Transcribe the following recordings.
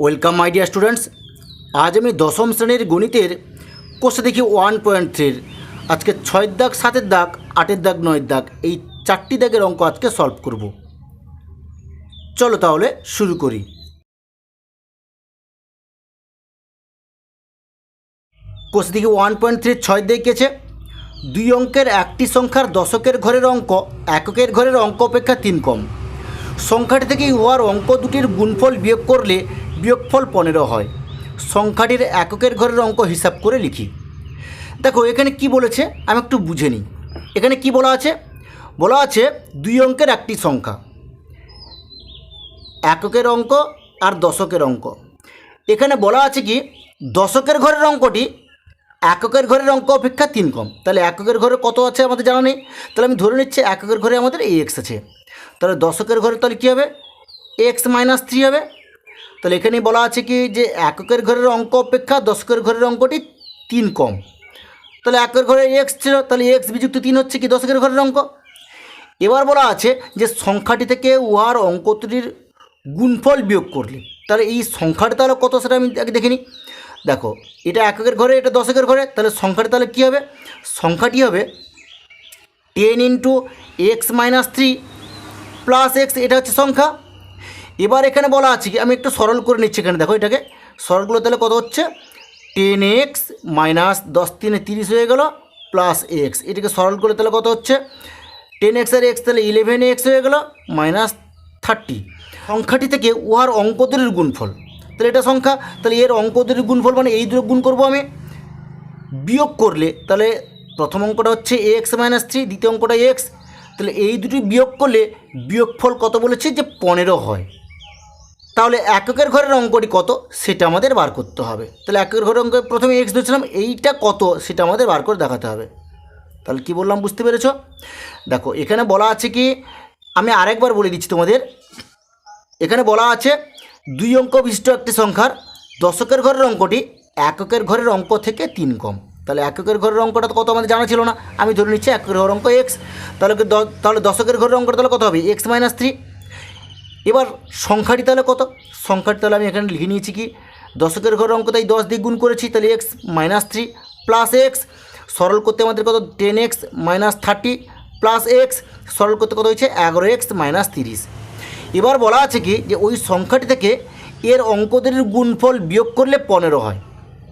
Welcome my dear students. আজ আমি দশম শ্রেণীর গণিতের কোর্সে দেখি 1.3 আজকে 6 দাগ 7 দাগ 8 দাগ 9 দাগ এই 4টি দাগের অঙ্ক আজকে সলভ করব। চলো তাহলে শুরু করি। কোর্সে দেখি 1.3 6 দেখিয়েছে দুই অঙ্কের একটি সংখ্যার দশকের ঘরের অঙ্ক এককের ঘরের অঙ্ক অপেক্ষা 3 কম। সংখ্যাটি থেকে উহার অঙ্ক দুটির গুণফল বিয়োগ করলে বিয়োগফল 15 হয়। সংখ্যাটির এককের ঘরের অঙ্ক হিসাব করে লিখি। দেখো এখানে কি বলেছে আমি একটু বুঝে নিই। এখানে কি বলা আছে দুই অঙ্কের একটি সংখ্যা, এককের অঙ্ক আর দশকের অঙ্ক। এখানে বলা আছে কি দশকের ঘরের অঙ্কটি এককের ঘরের অঙ্ক অপেক্ষা 3 কম। তাহলে এককের ঘরে কত আছে আমাদের জানা নেই, তাহলে আমি ধরে নিচ্ছি এককের ঘরে আমাদের এক্স আছে। তাহলে দশকের ঘরে তাহলে কী হবে, এক্স মাইনাস 3 হবে। তাহলে এখানে বলা আছে কি যে এককের ঘরের অঙ্ক অপেক্ষা দশকের ঘরের অঙ্কটি 3 কম। তাহলে এককের ঘরে এক্স ছিল, তাহলে এক্স বিযুক্ত 3 হচ্ছে কি দশকের ঘরের অঙ্ক। এবার বলা আছে যে সংখ্যাটি থেকে উহার অঙ্ক দুটির গুণফল বিয়োগ করলে, তাহলে এই সংখ্যাটা তাহলে কত সেটা আমি আগে দেখে নিই। দেখো এটা এককের ঘরে এটা দশকের ঘরে, তাহলে সংখ্যাটি তাহলে কী হবে, সংখ্যাটি হবে 10 into x minus 3 plus x, এটা হচ্ছে সংখ্যা। এবার এখানে বলা আছে কি আমি একটু সরল করে নিচ্ছি। এখানে দেখো এটাকে সরলগুলো তাহলে কত হচ্ছে 10x মাইনাস 10 3 30 হয়ে গেল প্লাস এক্স, এটাকে সরল করে তাহলে কত হচ্ছে 10x আর এক্স তাহলে 11x হয়ে গেল মাইনাস 30। সংখ্যাটি থেকে উহার অঙ্ক দুটির গুণফল, তাহলে এটা সংখ্যা, তাহলে এর অঙ্ক দুটির গুণফল মানে এই দুটো গুণ করবো আমি। বিয়োগ করলে তাহলে প্রথম অঙ্কটা হচ্ছে এক্স মাইনাস 3, দ্বিতীয় অঙ্কটা এক্স, তাহলে এই দুটি বিয়োগ করলে বিয়োগফল কত বলেছে যে 15 হয়। তাহলে এককের ঘরের অঙ্কটি কত সেটা আমাদের বার করতে হবে। তাহলে এককের ঘরের অঙ্ক প্রথমে এক্স ধরেছিলাম, এইটা কত সেটা আমাদের বার করে দেখাতে হবে। তাহলে কি বললাম বুঝতে পেরেছ? দেখো এখানে বলা আছে কি আমি আরেকবার বলে দিচ্ছি তোমাদের। এখানে বলা আছে দুই অঙ্ক বিশিষ্ট একটি সংখ্যার দশকের ঘরের অঙ্কটি এককের ঘরের অঙ্ক থেকে 3 কম। তাহলে এককের ঘরের অঙ্কটা কত আমাদের জানা ছিল না, আমি ধরে নিচ্ছি এককের ঘরের অঙ্ক এক্স। তাহলে দশকের ঘরের অঙ্কটা তাহলে কত হবে এক্স মাইনাস 3। এবার সংখ্যাটি তাহলে কত, সংখ্যাটি তাহলে আমি এখানে লিখে নিয়েছি কি দশকের ঘরের অঙ্ক তাই 10 দিয়ে গুণ করেছি, তাহলে এক্স মাইনাস 3 প্লাস এক্স, সরল করতে আমাদের কত 10x মাইনাস 30 প্লাস এক্স, সরল করতে কত হয়েছে 11x মাইনাস 30। এবার বলা আছে কি যে ওই সংখ্যাটি থেকে এর অঙ্ক দুটির গুণফল বিয়োগ করলে 15 হয়।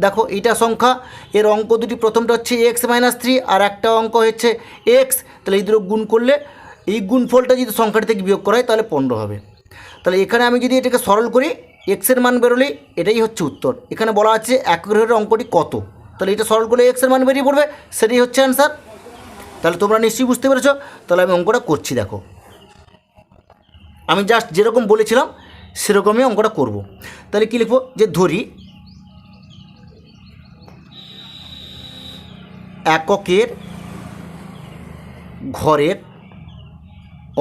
দেখো এইটা সংখ্যা, এর অঙ্ক দুটি প্রথমটা হচ্ছে এক্স মাইনাস 3 আর একটা অঙ্ক হচ্ছে এক্স, তাহলে এই দুটো গুণ করলে এই গুণফলটা যদি সংখ্যাটি থেকে বিয়োগ করা হয় তাহলে 15 হবে। তাহলে এখানে আমি যদি এটাকে সরল করি এক্সের মান বেরোলে এটাই হচ্ছে উত্তর। এখানে বলা আছে এককের ঘরের অঙ্কটি কত, তাহলে এটা সরল করলে এক্সের মান বেরিয়ে পড়বে, সেটাই হচ্ছে অ্যান্সার। তাহলে তোমরা নিশ্চয়ই বুঝতে পেরেছো। তাহলে আমি অঙ্কটা করছি। দেখো আমি জাস্ট যেরকম বলেছিলাম সেরকমই অঙ্কটা করব। তাহলে কী লিখবো যে ধরি এককের ঘরের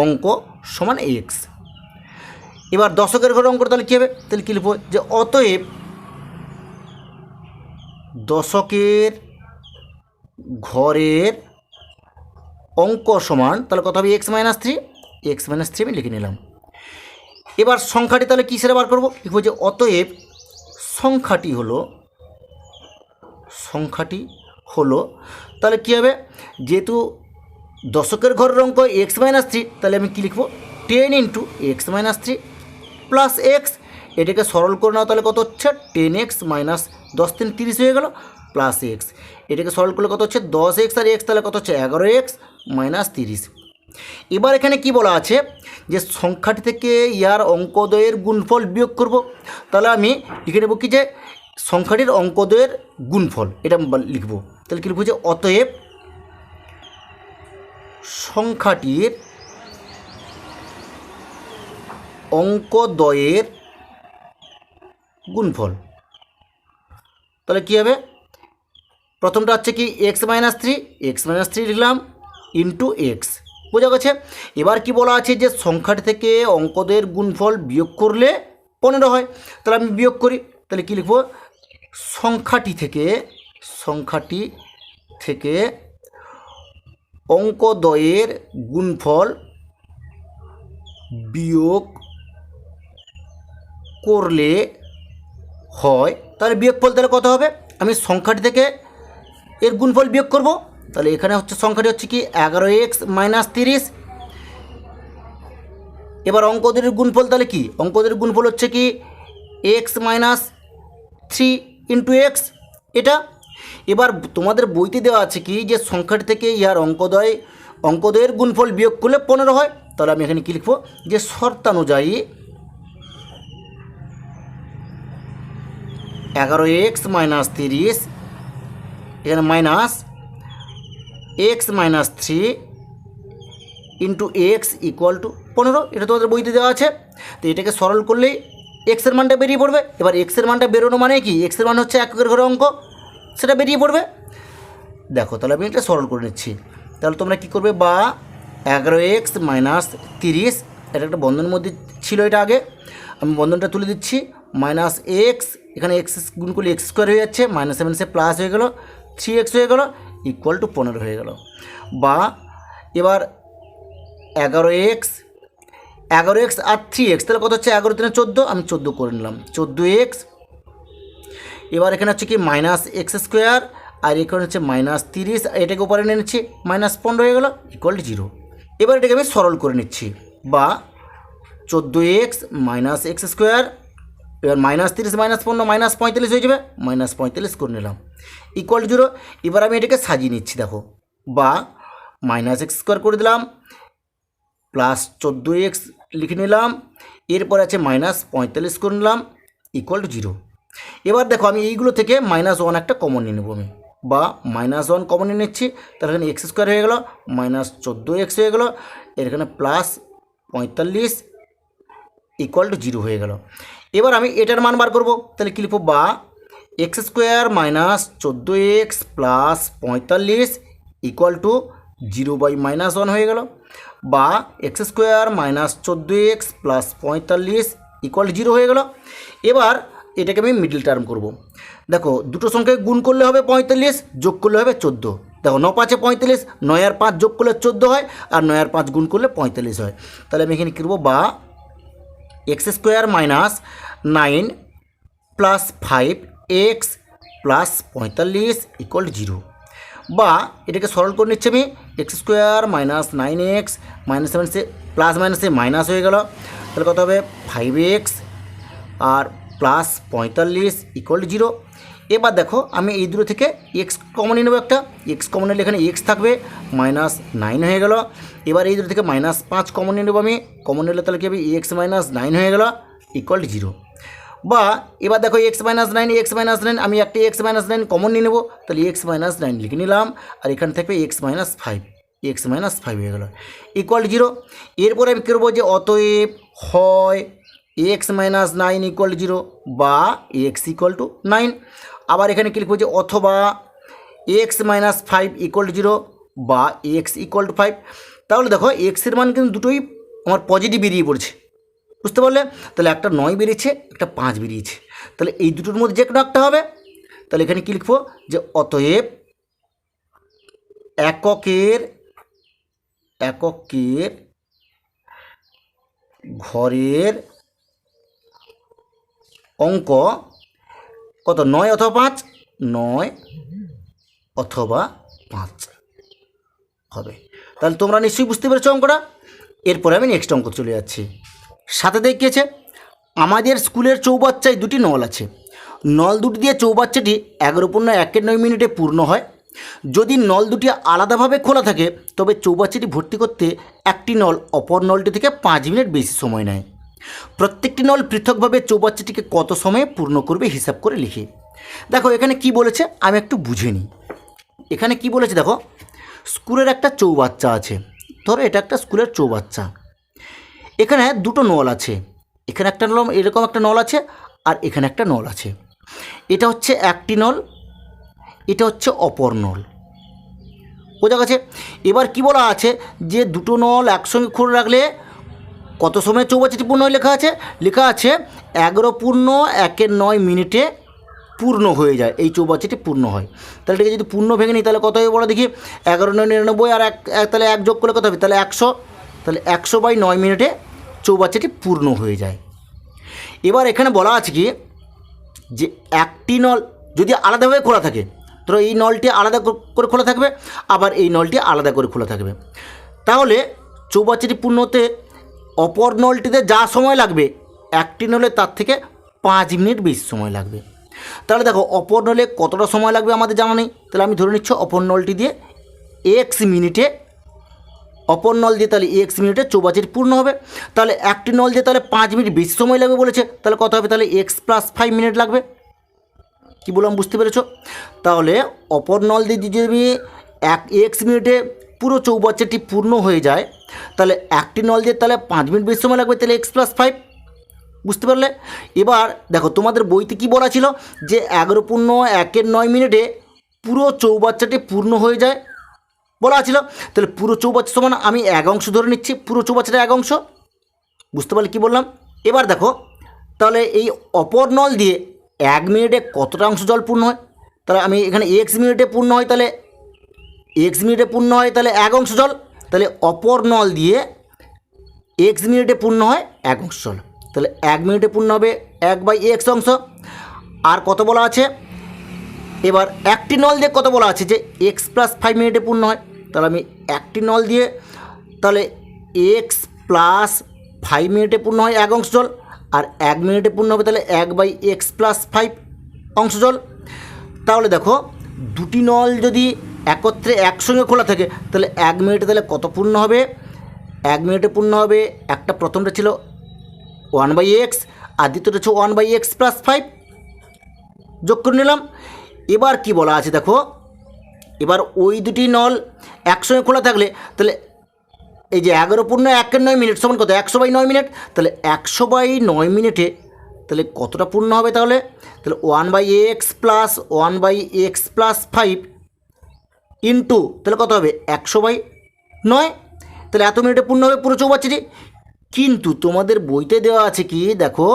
অঙ্ক সমান এক্স। এবার দশকের ঘরের অঙ্কটা তাহলে কী হবে, তাহলে কী লিখবো যে অতএব দশকের ঘরের অঙ্ক সমান তাহলে কত হবে এক্স মাইনাস 3, এক্স মাইনাস 3 আমি লিখে নিলাম। এবার সংখ্যাটি তাহলে কী সেটা বার করবো, লিখবো যে অতএব সংখ্যাটি হলো তাহলে কী হবে যেহেতু দশকের ঘরের অঙ্ক এক্স মাইনাস 3, তাহলে আমি কী লিখবো 10 into x minus 3 plus x, এটাকে সরল করে নাও তাহলে কত হচ্ছে 10x মাইনাস 10 3 30 হয়ে গেল প্লাস এক্স, এটাকে সরল করলে কত হচ্ছে 10x আর এক্স তাহলে কত হচ্ছে 11x মাইনাস 30। এবার এখানে কি বলা আছে যে সংখ্যাটি থেকে ইয়ার অঙ্কদ্বয়ের গুণফল বিয়োগ করব। তাহলে আমি লিখে নেব কি যে সংখ্যাটির অঙ্কদ্বয়ের গুণফল, এটা লিখব। তাহলে কী লিখব যে অতএব সংখ্যাটির অঙ্কদ্বয়ের গুণফল, তাহলে কী হবে প্রথমটা হচ্ছে কি এক্স মাইনাস 3 লিখলাম ইন্টু এক্স, বোঝা গেছে। এবার কি বলা আছে যে সংখ্যাটি থেকে অঙ্কদের গুণফল বিয়োগ করলে 15 হয়। তাহলে আমি বিয়োগ করি, তাহলে কী লিখব সংখ্যাটি থেকে অঙ্কদ্বয়ের গুণফল বিয়োগ করলে হয় তাহলে বিয়োগফল তাহলে কত হবে, আমি সংখ্যাটি থেকে এর গুণফল বিয়োগ করব। তাহলে এখানে হচ্ছে সংখ্যাটি হচ্ছে কি 11x মাইনাস 30। এবার অঙ্ক দুটির গুণফল তাহলে কি, অঙ্ক দুটির গুণফল হচ্ছে কি এক্স মাইনাস 3 ইন্টু এক্স এটা। এবার তোমাদের বইতে দেওয়া আছে কি যে সংখ্যাটি থেকে ইহার অঙ্কদ্বয়ের গুণফল বিয়োগ করলে 15 হয়। তাহলে আমি এখানে কী লিখব যে শর্তানুযায়ী 11x মাইনাস 30 এখানে minus x minus 3 into x equal to 15, এটা তোমাদের বইতে দেওয়া আছে। তো এটাকে সরল করলেই এক্সের মানটা বেরিয়ে পড়বে। এবার এক্সের মানটা বেরোনো মানে কি, এক্সের মান হচ্ছে এককের ঘরের অঙ্ক, সেটা বেরিয়ে পড়বে। দেখো তাহলে আমি এটা সরল করে নিচ্ছি। তাহলে তোমরা কী করবে, বা 11x মাইনাস 30, এটা একটা বন্ধনের মধ্যে ছিল, এটা আগে আমি বন্ধনটা তুলে দিচ্ছি, মাইনাস এক্স, এখানে এক্স গুণ করলে এক্স স্কোয়ার হয়ে যাচ্ছে, মাইনাস 7 সে প্লাস হয়ে গেল, 3x হয়ে গেল ইকুয়াল টু 15 হয়ে গেল। বা এবার 11x আর 3x, তাহলে কত হচ্ছে 11 3 14, আমি 14 করে নিলাম, 14x। এবার এখানে হচ্ছে কি মাইনাস এক্স স্কোয়ার, আর এখানে হচ্ছে মাইনাস 30, এটাকে উপরে নিয়ে নিচ্ছি, মাইনাস 15 হয়ে গেল ইকুয়াল টু 0। এবার এটাকে আমি সরল করে নিচ্ছি, বা 14x মাইনাস এক্স স্কোয়ার, এবার মাইনাস 30 মাইনাস 15 মাইনাস 45 হয়ে যাবে, মাইনাস 45 করে নিলাম ইকুয়াল টু 0। এবার আমি এটাকে সাজিয়ে নিচ্ছি, দেখো, বা মাইনাস এক্স স্কোয়ার করে দিলাম, প্লাস 14x লিখে নিলাম, এরপর আছে মাইনাস 45 করে নিলাম ইকুয়াল টু 0। এবার দেখো আমি এইগুলো থেকে -1 একটা কমন নিয়ে নেবো আমি, বা -1 কমন নিয়ে নিচ্ছি। তাহলে এখানে এক্স স্কোয়ার হয়ে গেল, মাইনাস 14x হয়ে গেল, এখানে প্লাস 45 ইকুয়াল টু 0 হয়ে গেল। এবার আমি এটার মান বার করবো, তাহলে কী লিখবো, বা x square minus 14x plus 45 equal to 0/-1 হয়ে গেল, বা x square minus 14x plus 45 equal to 0 হয়ে গেল। এবার এটাকে আমি মিডল টার্ম করব। দেখো দুটো সংখ্যায় গুণ করলে হবে 45, যোগ করলে হবে 14। দেখো 9 5 45, 9 আর 5 যোগ করলে 14 হয়, আর 9 আর 5 গুণ করলে 45 হয়। তাহলে আমি এখানে কী করবো, বা x square minus 9 plus 5x plus 45 equal to 0। বা এটাকে সরল করে নিচ্ছি আমি, x square minus 9x minus 7 সে প্লাস মাইনাসে মাইনাস হয়ে গেল, তাহলে কত হবে 5x R plus 45 equal to 0। এবার দেখো আমি এই দুটো থেকে এক্স কমন নিয়ে নেবো, একটা এক্স কমন নিলে এখানে এক্স থাকবে, -9 হয়ে গেল। এবার এই দুটো থেকে -5 কমন নিয়ে নেবো আমি, কমন নিলে তাহলে কি হবে এক্স মাইনাস 9 হয়ে গেল ইকুয়াল টু 0। বা এবার দেখো এক্স মাইনাস 9 আমি একটা এক্স মাইনাস 9 কমন নিয়ে নেবো, তাহলে এক্স মাইনাস 9 লিখে নিলাম, আর এখানে থাকবে এক্স মাইনাস 5 হয়ে গেল ইকুয়াল টু 0। এরপরে আমি করবো যে অতএব হয় এক্স মাইনাস 9 ইকুয়াল টু 0, বা এক্স ইকুয়াল টু 9। আবার এখানে কি লিখবো যে অথবা এক্স মাইনাস 5 ইকুয়াল টু 0, বা এক্স ইকুয়াল টু 5। তাহলে দেখো এক্সের মান কিন্তু দুটোই আমার পজিটিভ বেরিয়ে পড়ছে, বুঝতে পারলে? তাহলে একটা 9 বেরিয়েছে, একটা 5 বেরিয়েছে, তাহলে এই দুটোর মধ্যে যে কোনো একটা হবে। তাহলে এখানে কী লিখবো যে অতএব এককের ঘরের অঙ্ক কত, 9 অথবা 5, 9 অথবা 5 হবে। তাহলে তোমরা নিশ্চয়ই বুঝতে পেরেছো অঙ্কটা। এরপরে আমি নেক্সট অঙ্ক চলে যাচ্ছি। সাথে দেখিয়েছে আমাদের স্কুলের চৌবাচ্চায় দুটি নল আছে, নল দুটি দিয়ে চৌবাচ্চাটি 11:01 পূর্ণ হয়। যদি নল দুটি আলাদাভাবে খোলা থাকে তবে চৌবাচ্চাটি ভর্তি করতে একটি নল অপর নলটি থেকে 5 মিনিট বেশি সময় নেয়। প্রত্যেকটি নল পৃথকভাবে চৌবাচ্চাটিকে কত সময়ে পূর্ণ করবে হিসাব করে লিখি। দেখো এখানে কি বলেছে আমি একটু বুঝে নিই। এখানে কি বলেছে দেখো, স্কুলের একটা চৌবাচ্চা আছে, ধরো এটা একটা স্কুলের চৌবাচ্চা, এখানে দুটো নল আছে, এখানে একটা নল, এরকম একটা নল আছে, আর এখানে একটা নল আছে। এটা হচ্ছে একটি নল, এটা হচ্ছে অপর নল, বোঝা গেছে? এবার কি বলা আছে যে দুটো নল একসঙ্গে খুলে রাখলে কত সময় চৌবাচ্চাটি পূর্ণ হয়, লেখা আছে 11:09 পূর্ণ হয়ে যায়, এই চৌবাচ্চাটি পূর্ণ হয়। তাহলে এটাকে যদি পূর্ণ ভেঙে নিই তাহলে কত হবে বলো দেখি, 11:99 আর 1 তাহলে 1 যোগ করলে কত হবে, তাহলে 100, তাহলে 100/9 চৌবাচ্চাটি পূর্ণ হয়ে যায়। এবার এখানে বলা আছে কি যে একটি নল যদি আলাদাভাবে খোলা থাকে, ধরো এই নলটি আলাদা করে খোলা থাকবে, আবার এই নলটি আলাদা করে খোলা থাকবে, তাহলে চৌবাচ্চাটি পূর্ণ হতে অপর নলটিতে যা সময় লাগবে একটি নলে তার থেকে 5 মিনিট বেশি সময় লাগবে। তাহলে দেখো অপর নলে কতটা সময় লাগবে আমাদের জানা নেই, তাহলে আমি ধরে নিচ্ছি অপর নলটি দিয়ে x মিনিটে, অপর নল দিয়ে তাহলে x মিনিটে চৌবাচ্চাটি পূর্ণ হবে। তাহলে একটি নল দিয়ে তাহলে 5 মিনিট বেশি সময় লাগবে বলেছে, তাহলে কত হবে, তাহলে x + 5 মিনিট লাগবে। কী বললাম বুঝতে পেরেছো? তাহলে অপর নল দিয়ে যদি আমি x মিনিটে পুরো চৌবাচ্চাটি পূর্ণ হয়ে যায়, তাহলে একটি নল দিয়ে তাহলে 5 মিনিট বেশি সময় লাগবে, তাহলে x + 5। বুঝতে পারলে? এবার দেখো তোমাদের বইতে কি বলা ছিল যে 11 * 1 = 9 মিনিটে পুরো চৌবাচ্চাটি পূর্ণ হয়ে যায় বলা ছিল। তাহলে পুরো চৌবাচ্চা সমান আমি 1 অংশ ধরে নিচ্ছি, পুরো চৌবাচ্চাটা 1 অংশ। বুঝতে পারলে কী বললাম? এবার দেখো তাহলে এই অপর নল দিয়ে 1 মিনিটে কতটা অংশ জল পূর্ণ হয়, তাহলে আমি এখানে x মিনিটে পূর্ণ হয়, তাহলে x মিনিটে পূর্ণ হয় তাহলে 1 অংশ জল, তাহলে অপর নল দিয়ে x মিনিটে পূর্ণ হয় 1 অংশ জল, তাহলে 1 মিনিটে পূর্ণ হবে 1/x অংশ। আর কত বলা আছে, এবার একটি নল দিয়ে কত বলা আছে যে x + 5 মিনিটে পূর্ণ হয়, তাহলে আমি একটি নল দিয়ে তাহলে x + 5 মিনিটে পূর্ণ হয় 1 অংশ জল, আর 1 মিনিটে পূর্ণ হবে তাহলে 1/x + 5 অংশ জল। তাহলে দেখো দুটি নল যদি একত্রে একসঙ্গে খোলা থাকে তাহলে 1 মিনিটে তাহলে কত পূর্ণ হবে, 1 মিনিটে পূর্ণ হবে, একটা প্রথমটা ছিল 1/x আর দ্বিতীয়টা হচ্ছে 1/x + 5 যোগ করে নিলাম। এবার কি বলা আছে দেখো, এবার ওই দুটি নল একসঙ্গে খোলা থাকলে তাহলে এই যে 11 * 1 = 9 মিনিট সমান কত, 100/9 মিনিট, তাহলে 100/9 মিনিটে তাহলে কতটা পূর্ণ হবে, তাহলে 1/x + 1/x + 5 ইন্টু তাহলে কত হবে 100/9, তাহলে এত মিনিটে পূর্ণ হবে পুরো চৌবাচ্চাটি। কিন্তু তোমাদের বইতে দেওয়া আছে কি দেখো,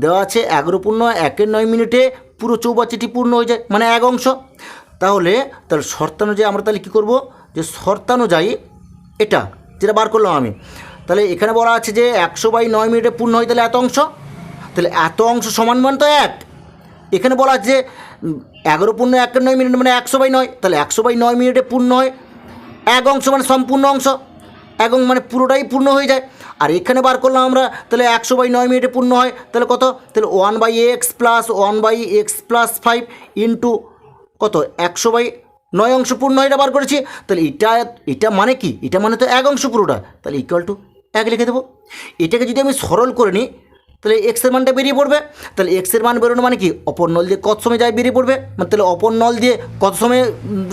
দেওয়া আছে 11 * 1 = 9 মিনিটে পুরো চৌবাচ্চাটি পূর্ণ হয়ে যায়, মানে 1 অংশ। তাহলে শর্তানুযায়ী আমরা তাহলে কী করব, যে শর্তানুযায়ী এটা যেটা বার করলাম আমি, তাহলে এখানে বলা আছে যে 100/9 মিনিটে পূর্ণ হয় তাহলে এত অংশ, তাহলে এত অংশ সমান মান তো 1। এখানে বলা আছে যে 11 * 1 = 9 মিনিট মানে 100/9, তাহলে 100/9 মিনিটে পূর্ণ হয় 1 অংশ মানে সম্পূর্ণ অংশ, 1 মানে পুরোটাই পূর্ণ হয়ে যায়। আর এখানে বার করলাম আমরা তাহলে 100/9 মিনিটে পূর্ণ হয়, তাহলে কত, তাহলে 1/x + 1/x + 5 ইন্টু কত 100/9 অংশ পূর্ণ হয়, এটা বার করেছি। তাহলে এটা মানে কি, এটা মানে তো 1 অংশ পুরোটা, তাহলে = 1 লিখে দেবো। এটাকে যদি আমি সরল করে নিই তাহলে এক্সের মানটা বেরিয়ে পড়বে। তাহলে এক্সের মান বেরোনো মানে কি, অপর নল দিয়ে কত সময় যায় বেরিয়ে পড়বে, মানে তাহলে অপর নল দিয়ে কত সময়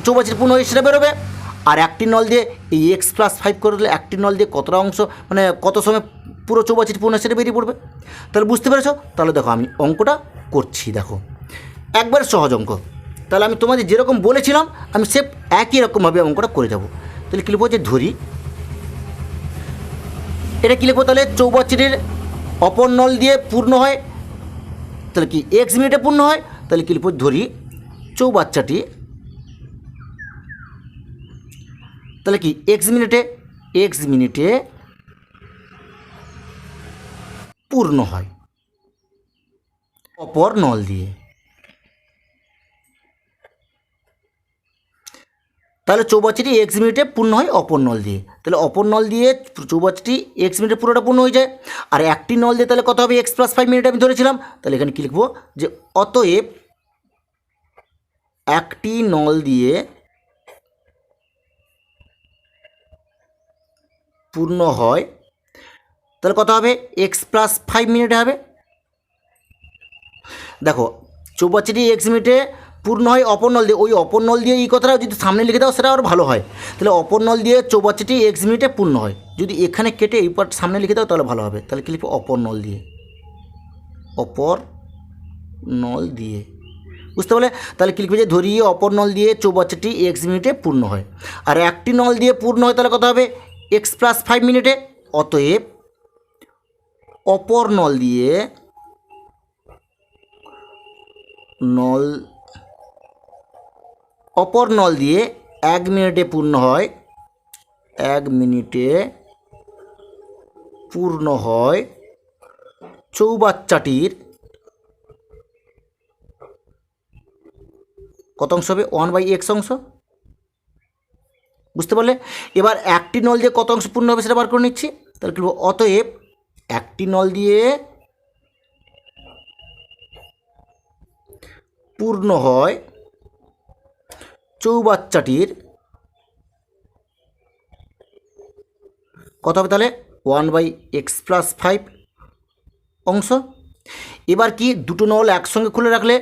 চৌবাচ্চাটি পূর্ণ হয় সেটা বেরোবে। আর একটি নল দিয়ে এই x + 5 করে দিলে একটি নল দিয়ে কতটা অংশ মানে কত সময় পুরো চৌবাচ্চাটি পূর্ণ সেটা বেরিয়ে পড়বে। তাহলে বুঝতে পেরেছো? তাহলে দেখো আমি অঙ্কটা করছি, দেখো একবার সহজ অঙ্ক। তাহলে আমি তোমাদের যেরকম বলেছিলাম আমি সেম একই রকমভাবে অঙ্কটা করে যাব। তাহলে কী লিখবো, যে ধরি এটা কী লিখবো, তাহলে চৌবাচ্চাটির অপর নল দিয়ে পূর্ণ হয়, তাহলে কি x মিনিটে পূর্ণ হয়, তাহলে কী লিখবো, ধরি চৌবাচ্চাটি তাহলে কি x মিনিটে পূর্ণ হয় অপর নল দিয়ে। তাহলে চৌবাচ্চাটি x মিনিটে পূর্ণ হয় অপর নল দিয়ে, তাহলে অপর নল দিয়ে চৌবাচ্চাটি x মিনিটে পুরোটা পূর্ণ হয়ে যায়। আর একটি নল দিয়ে তাহলে কত হবে, x + 5 মিনিট আমি ধরেছিলাম। তাহলে এখানে কী লিখবো, যে অতএব একটি নল দিয়ে পূর্ণ হয় তাহলে কত হবে, x + 5 মিনিটে হবে। দেখো চৌবাচ্চাটি x মিনিটে পূর্ণ হয় অপর নল দিয়ে, ওই অপর নল দিয়ে এই কথাটা যদি সামনে লিখে দাও সেটা আরও ভালো হয়। তাহলে অপর নল দিয়ে চৌবাচ্চাটি x মিনিটে পূর্ণ হয়, যদি এখানে কেটে এই পার্ট সামনে লিখে দাও তাহলে ভালো হবে। তাহলে কী লিখবো, অপর নল দিয়ে, বুঝতে পারলে? তাহলে কী লিখবে, যে ধরিয়ে অপর নল দিয়ে চৌবাচ্চাটি x মিনিটে পূর্ণ হয়, আর একটি নল দিয়ে পূর্ণ হয় তাহলে কত হবে, x + 5 মিনিটে। অতএব অপর নল দিয়ে 1 মিনিটে পূর্ণ হয়, 1 মিনিটে পূর্ণ হয় চৌবাচ্চাটির কত অংশ হবে 1/x অংশ। বুঝতে পারলে? এবার একটি নল দিয়ে কত অংশ পূর্ণ হবে সেটা বার করে নিচ্ছি। তাহলে কি বলবো, অতএব একটি নল দিয়ে পূর্ণ হয় চৌবাচ্চাটির কত হবে তাহলে 1/x+5 অংশ। এবার কি দুটো নল একসঙ্গে খুলে রাখলে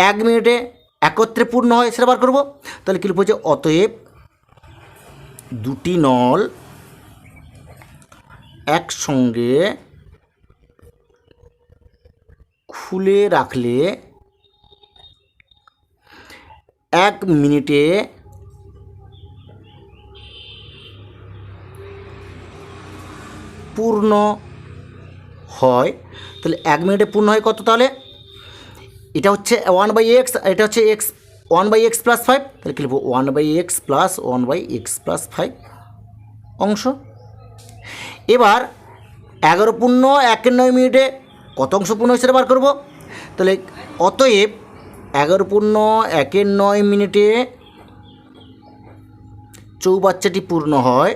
1 মিনিটে একত্রে পূর্ণ হয় সেটা বার করবো। তাহলে কি লিখবো যে অতএব দুটি নল একসঙ্গে খুলে রাখলে 1 মিনিটে পূর্ণ হয়। তাহলে 1 মিনিটে পূর্ণ হয় কত, তাহলে এটা হচ্ছে 1/x, এটা হচ্ছে x 1/x+5, তাহলে কি লিখবো 1/x+1/x+5 অংশ। এবার 11 পূর্ণ 1/9 মিনিটে কত অংশ পূর্ণ হয় সেটা বার করবো। তাহলে অতএব 11 পূর্ণ 1/9 মিনিটে চৌবাচ্চাটি পূর্ণ হয়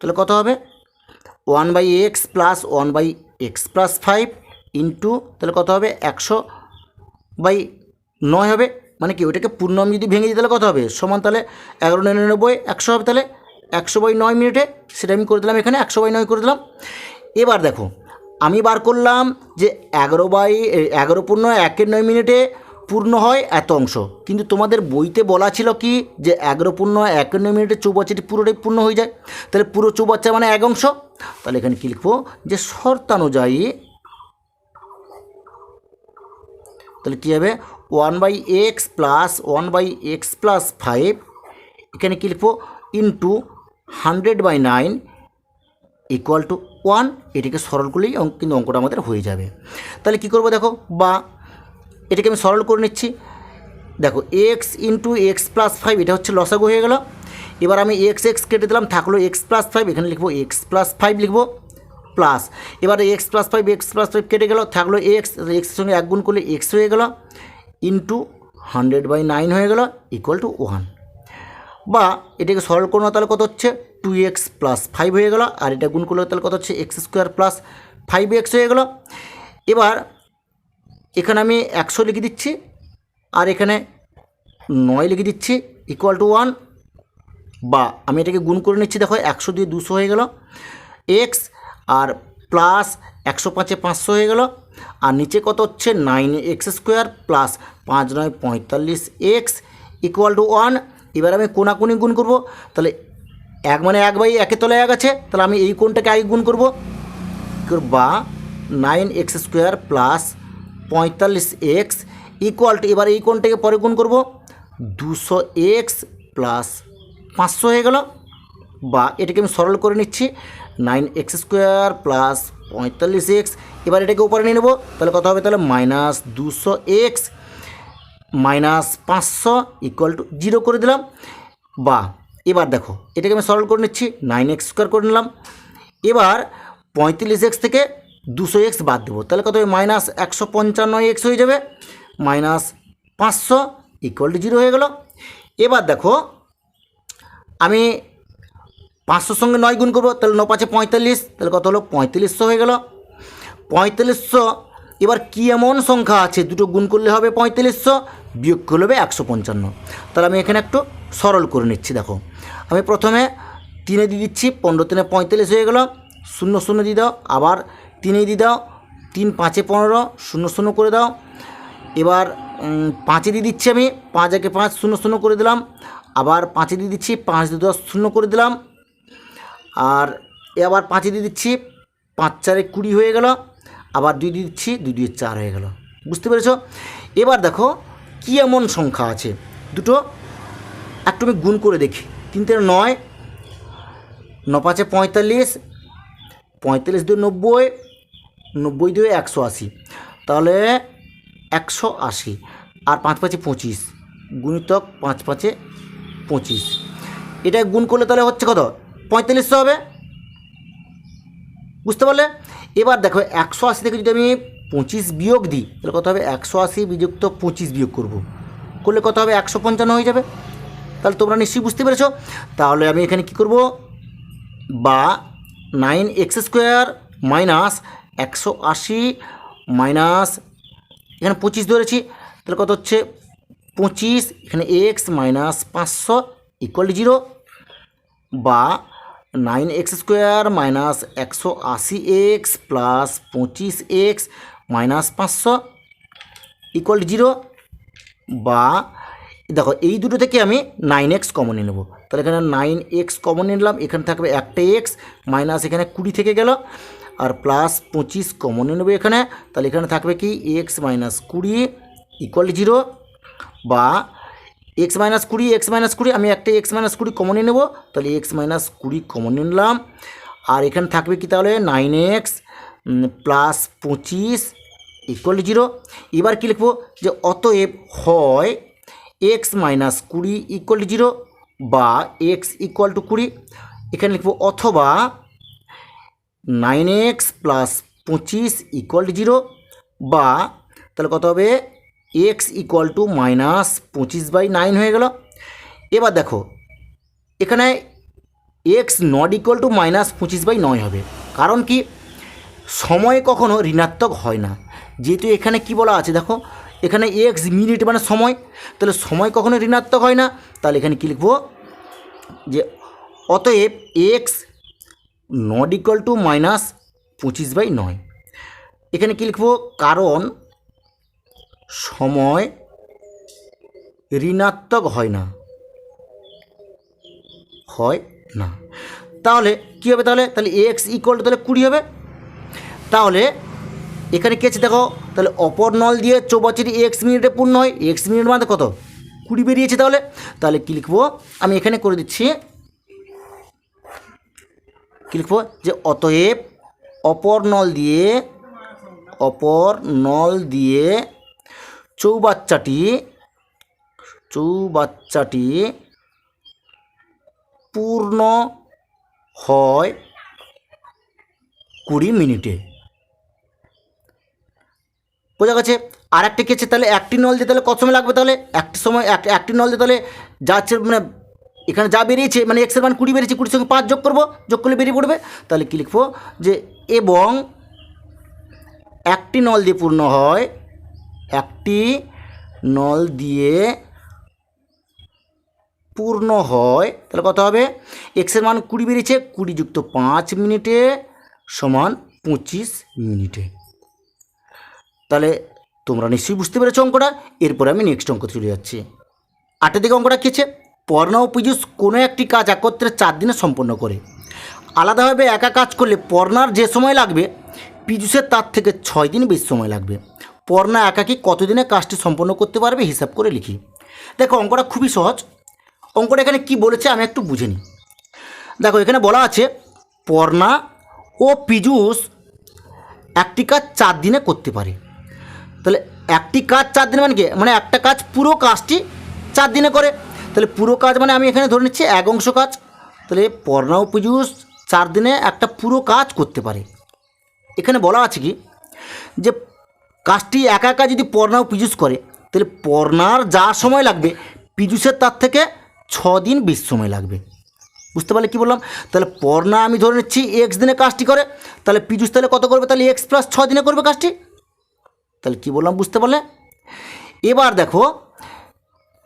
তাহলে কত হবে 1/x+1/x+5 ইন্টু তাহলে কত হবে 100/9 হবে। মানে কি ওইটাকে পূর্ণ আমি যদি ভেঙে দিই তাহলে কত হবে সমান, তাহলে 11×9 100 হবে, তাহলে 100/9 মিনিটে সেটা আমি করে দিলাম, এখানে 100/9 করে দিলাম। এবার দেখো আমি বার করলাম যে 11 পূর্ণ 1/9 মিনিটে পূর্ণ হয় এত অংশ, কিন্তু তোমাদের বইতে বলা ছিল কি যে 11 পূর্ণ 1/9 মিনিটে চৌবাচ্চাটি পুরোটাই পূর্ণ হয়ে যায়। তাহলে পুরো চৌবাচ্চা মানে 1 অংশ। তাহলে এখানে কী লিখবো যে শর্তানুযায়ী তাহলে কী হবে 1/x+1/x+5 এখানে কী লিখবো ইন্টু 100/9 ইকুয়াল টু 1। এটিকে সরল করলেই কিন্তু অঙ্কটা আমাদের হয়ে যাবে। তাহলে কী করবো দেখো, বা এটাকে আমি সরল করে নিচ্ছি। দেখো x ইন্টু x+5 এটা হচ্ছে লসাগু হয়ে গেল। এবার আমি x কেটে দিলাম, থাকলো x+5, এখানে লিখবো x+5 লিখবো প্লাস, এবার x+5 কেটে গেল, থাকলো x, এর সঙ্গে 1 গুণ করলে x হয়ে গেল ইন্টু 100/9 হয়ে গেল ইকুয়াল টু 1। বা এটাকে সরল করো তাহলে কত হচ্ছে 2x+5 হয়ে গেল, আর এটা গুণ করলে তাহলে কত হচ্ছে x² + 5x হয়ে গেল। এবার এখানে আমি 100 লিখে দিচ্ছি আর এখানে 9 লিখে দিচ্ছি ইকুয়াল টু 1। বা আমি এটাকে গুণ করে নিচ্ছি, দেখো 100 দিয়ে 200 হয়ে গেল x, আর প্লাস 105 500 হয়ে গেল, আর নিচে কত হচ্ছে 9x² + 5 9 45x ইকুয়াল টু 1। এবার আমি কোনাকুনি গুণ করব, তাহলে 1 মানে 1/1 তলায় 1 আছে, তাহলে আমি এই কোণটাকে আগে গুণ করব, বা 9x² + 45x ইকুয়াল টু, এবার এই কোণটাকে পরে গুণ করব 200x + 500 হয়ে গেল। বা এটাকে আমি সরল করে নিচ্ছি 9x² + 45x, এবার এটাকে উপরে নিয়ে নেব, তাহলে কত হবে তাহলে -200x - 500 ইকুয়াল টু 0 করে দিলাম। বা এবার দেখো এটাকে আমি সরল করে নিচ্ছি 9x² করে নিলাম। এবার 45x থেকে 200x বাদ দেবো, তাহলে কত হবে -155x হয়ে যাবে, -500 ইকুয়াল টু 0 হয়ে গেল। এবার দেখো আমি 500 সঙ্গে 9 গুণ করবো, তাহলে 9 5 45, তাহলে কত হলো 4500 হয়ে গেল। 4500 এবার কী এমন সংখ্যা আছে দুটো গুণ করলে হবে 4500, বিয়োগ করলে হবে 155। তাহলে আমি এখানে একটু সরল করে নিচ্ছি। দেখো আমি প্রথমে 3 দিয়ে দিচ্ছি, 15 3 45 হয়ে গেল, 0 0 দিয়ে দাও, আবার 3 দিয়ে দাও, 3 5 15 0 0 করে দাও। এবার 5 দিয়ে দিচ্ছি আমি, 5 1 5 0 0 করে দিলাম, আবার 5 দিয়ে দিচ্ছি, 5 2 10 0 করে দিলাম, আর আবার 5 দিয়ে দিচ্ছি, 5 4 20 হয়ে গেল, আবার 2 দিয়ে দিচ্ছি, 2 2 4 হয়ে গেল। বুঝতে পেরেছ? এবার দেখো কী এমন সংখ্যা আছে দুটো একটু আমি গুণ করে দেখি। 3 3 9, 9 5 45, 45 2 90, 90 2 180, তাহলে 180, আর 5 5 25 গুণিতক 5 5 25, এটা গুণ করলে তাহলে হচ্ছে কত 4500 হবে। বুঝতে পারলে? এবার দেখো 180 থেকে যদি আমি 25 বিয়োগ দিই তাহলে কত হবে 180 বিযুক্ত 25 বিয়োগ করলে কত হবে 155 হয়ে যাবে। তাহলে তোমরা নিশ্চয়ই বুঝতে পেরেছো। তাহলে আমি এখানে কি করব, বা 9x² মাইনাস 180 মাইনাস এখানে 25 ধরেছি, তাহলে কত হচ্ছে 25, এখানে x মাইনাস 500 ইকুয়াল 0, বা 9x² minus 180x plus 25x minus 500 equal 0, বা দেখো এই দুটো থেকে আমি 9x কমন নিয়ে নেবো। তাহলে এখানে 9x কমন নিলাম, এখানে থাকবে একটা x মাইনাস এখানে 20 থেকে গেল, আর প্লাস 25 কমন নিয়ে নেবো এখানে, তাহলে এখানে থাকবে কি x মাইনাস 20 ইকুয়াল 0, বা x মাইনাস 20 আমি একটা x মাইনাস 20 কমন নিয়ে নেবো, তাহলে x মাইনাস 20 কমন নিলাম, আর এখানে থাকবে কি তাহলে 9x প্লাস 25 ইকুয়াল 0। এবার কী লিখবো, যে অতএব হয় x মাইনাস 20 ইকুয়াল 0 বা x ইকুয়াল টু 20, এখানে লিখবো অথবা 9x প্লাস 25 ইকুয়াল 0, বা তাহলে কত হবে x ইকুয়াল টু মাইনাস 25/9 হয়ে গেল। এবার দেখো এখানে x not equal to minus 25/9 হবে, কারণ কি সময় কখনো ঋণাত্মক হয় না, যেহেতু এখানে কি বলা আছে দেখো এখানে x মিনিট মানে সময়, তাহলে সময় কখনো ঋণাত্মক হয় না। তাহলে এখানে কী লিখবো, যে অতএব x not equal to minus 25/9, এখানে কী লিখবো, কারণ সময় ঋণাত্মক হয় না। তাহলে কী হবে, তাহলে x ইকুয়াল টু তাহলে 20 হবে। তাহলে এখানে কী আছে দেখো, তাহলে অপর নল দিয়ে চৌবাচ্চাটি x মিনিটে পূর্ণ হয়, x মিনিট মানে কত 20 বেরিয়েছে। তাহলে কী লিখবো, আমি এখানে করে দিচ্ছি, কী লিখবো, যে অতএব অপর নল দিয়ে চৌবাচ্চাটি পূর্ণ হয় 20 মিনিটে। বোঝা গেছে। আর একটা কী আছে, তাহলে একটি নল দিয়ে তাহলে কত সময় লাগবে, তাহলে একটি নল দিয়ে তাহলে যাচ্ছে মানে এখানে যা বেরিয়েছে মানে এক্সের মান 20 বেরিয়েছে, 20 সঙ্গে 5 যোগ করলে বেরিয়ে পড়বে। তাহলে কী লিখবো, যে এবং একটি নল দিয়ে পূর্ণ হয়, তাহলে কত হবে, এক্সের মান 20 বেরিয়েছে, 20 যুক্ত 5 মিনিটে সমান 25 মিনিটে। তাহলে তোমরা নিশ্চয়ই বুঝতে পেরেছো অঙ্কটা। এরপরে আমি নেক্সট অঙ্ক চলে যাচ্ছি। 8 দিকে অঙ্কটা কী আছে, পর্ণা ও পীযূষ কোনো একটি কাজ একত্রে 4 দিনে সম্পন্ন করে। আলাদাভাবে একা কাজ করলে পর্ণার যে সময় লাগবে পীযূষের তার থেকে 6 দিন বেশি সময় লাগবে। পর্ণা একাকী কতদিনে কাজটি সম্পন্ন করতে পারবে হিসাব করে লিখি। দেখো অঙ্কটা খুবই সহজ। অঙ্কটা এখানে কি বলেছে আমি একটু বুঝে নিই। দেখো এখানে বলা আছে পর্ণা ও পীযূষ একটি কাজ 4 দিনে করতে পারে। তাহলে একটি কাজ 4 দিনে মানে কি, মানে একটা কাজ পুরো কাজটি 4 দিনে করে। তাহলে পুরো কাজ মানে আমি এখানে ধরে নিচ্ছি 1 অংশ কাজ। তাহলে পর্ণা ও পীযূষ 4 দিনে একটা পুরো কাজ করতে পারে। এখানে বলা আছে কি, যে কাজটি একা একা যদি পর্ণা ও পীযূষ করে তাহলে পর্ণার যা সময় লাগবে পীযূষের তার থেকে 6 দিন বেশি সময় লাগবে। বুঝতে পারলে কি বললাম। তাহলে পর্ণা আমি ধরে নিচ্ছি x দিনে কাজটি করে, তাহলে পীযূষ তাহলে কত করবে, তাহলে x প্লাস 6 দিনে করবে কাজটি। তাহলে কি বললাম বুঝতে পারলে। এবার দেখো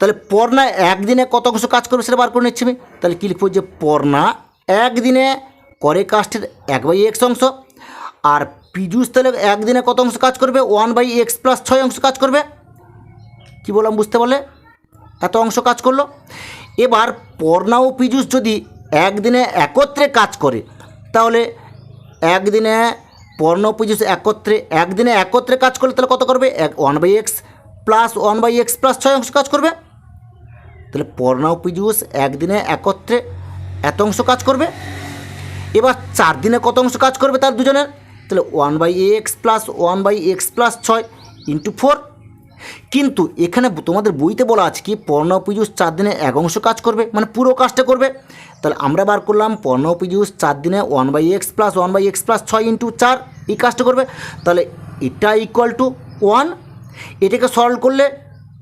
তাহলে পর্ণা একদিনে কত অংশ কাজ করবে সেটা বার করে নিচ্ছি আমি। তাহলে কী লিখবো, যে পর্ণা একদিনে করে কাজটির 1/x অংশ, আর পীযূষ তাহলে একদিনে কত অংশ কাজ করবে 1/x প্লাস 6 অংশ কাজ করবে। কি বললাম বুঝতে পারলে, এত অংশ কাজ করলো। এবার পর্ণা ও পীযূষ যদি একদিনে একত্রে কাজ করে তাহলে একদিনে পর্ণা ও পীযূষ একদিনে একত্রে কাজ করলে তাহলে কত করবে, 1/x প্লাস 1/x প্লাস 6 অংশ কাজ করবে। তাহলে পর্ণা ও পীযূষ একদিনে একত্রে এত অংশ কাজ করবে। এবার 4 দিনে কত অংশ কাজ করবে তার দুজনের, তাহলে 1/x plus 1/x plus 6 into 4। কিন্তু এখানে তোমাদের বইতে বলা আছে কি পর্ণা ও পীযূষ 4 দিনে 1 অংশ কাজ করবে, মানে পুরো কাজটা করবে। তাহলে আমরা বার করলাম পর্ণা ও পীযূষ 4 দিনে 1/x plus 1/x plus 6 into 4 এই কাজটা করবে। তাহলে এটা ইকুয়াল টু 1। এটাকে সলভ করলে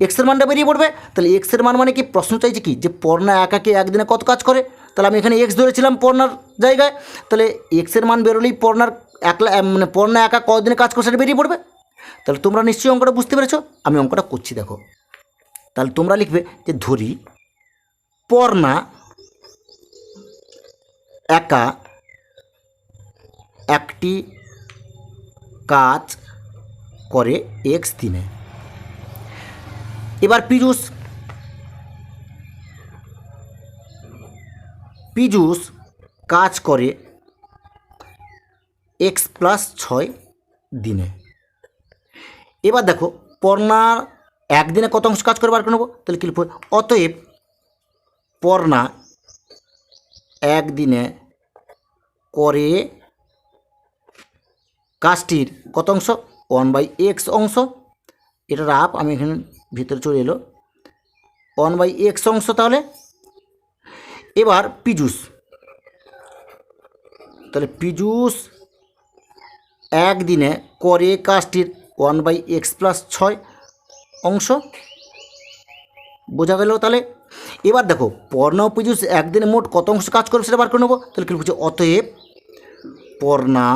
এক্সের মানটা বেরিয়ে পড়বে। তাহলে এক্সের মান মানে কি, প্রশ্ন চাইছে কি যে পর্ণা একাকে একদিনে কত কাজ করে। তাহলে আমি এখানে এক্স ধরেছিলাম পর্ণার জায়গায়, তাহলে এক্সের মান বেরোলেই পর্ণার একলা মানে পর্ণা একা কদিনে কাজ করে সেটা বেরিয়ে পড়বে। তাহলে তোমরা নিশ্চয়ই অঙ্কটা বুঝতে পেরেছো। আমি অঙ্কটা করছি দেখো। তাহলে তোমরা লিখবে যে ধরি পর্ণা একা একটি কাজ করে এক্স দিনে। এবার পীযূষ কাজ করে এক্স প্লাস 6 দিনে। এবার দেখো পর্ণার একদিনে কত অংশ কাজ করে বার করে নেবো। তাহলে কি লিখব, অতএব পর্ণা একদিনে করে কাজটির কত অংশ, 1/x অংশ। এটা রাফ, আমি এখানে ভিতরে চলে এলো 1/x অংশ। তাহলে এবার পীযূষ, তাহলে পীযূষ একদিনে করে কাজটির 1/x প্লাস 6 অংশ। বোঝা গেল। তাহলে এবার দেখো পর্ণা ও পীযূষ একদিনে মোট কত অংশ কাজ করবে সেটা বার করে নেবো। তাহলে কি লিখছি, অতএব পর্ণা